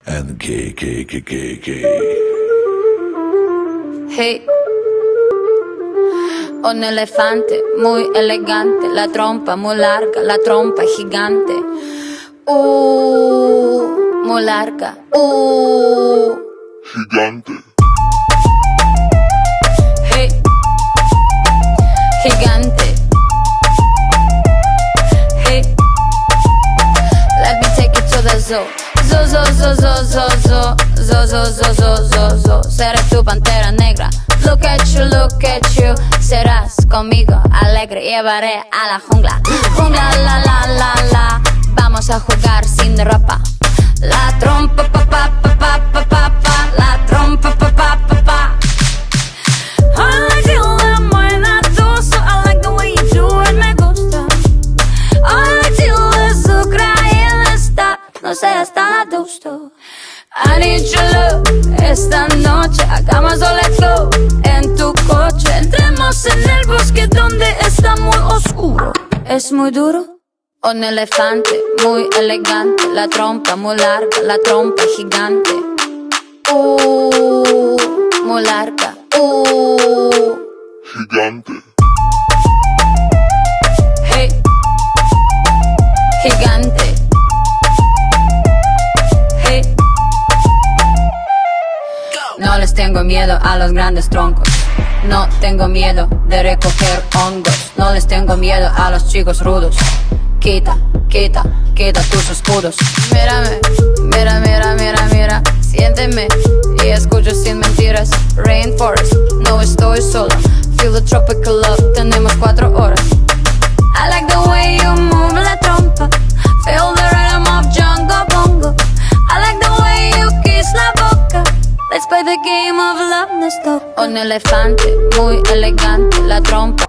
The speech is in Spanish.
and gay. Hey, un elefante muy elegante, la trompa muy larga, la trompa gigante. Muy larga. Gigante. Hey, gigante. Hey, let me take you to the zoo. Zo. Seré tu pantera negra. Look at you. Serás conmigo alegre. Llevaré a la jungla. Jungla, la. Vamos a jugar sin ropa. La trompa, pa. La trompa, pa. I like you when I'm buena tú, so I like the way you do it, me gusta. I like you azúcar y está, no seas tan adusto. I need your love, esta noche hagamos soleto en tu coche. Entremos en el bosque donde está muy oscuro. Es muy duro. Un elefante muy elegante, la trompa muy larga, la trompa gigante. Muy larga. Gigante. Hey, gigante. Hey. No les tengo miedo a los grandes troncos. No tengo miedo de recoger hongos. No les tengo miedo a los chicos rudos. Quita tus escudos. Mírame, mira. Siénteme y escucho sin mentiras. Rainforest, no estoy sola. Feel the tropical love, tenemos 4 horas. I like the way you move la trompa. Feel the rhythm of Jungle Bongo. I like the way you kiss la boca. Let's play the game of love, let's go. Un elefante muy elegante, la trompa.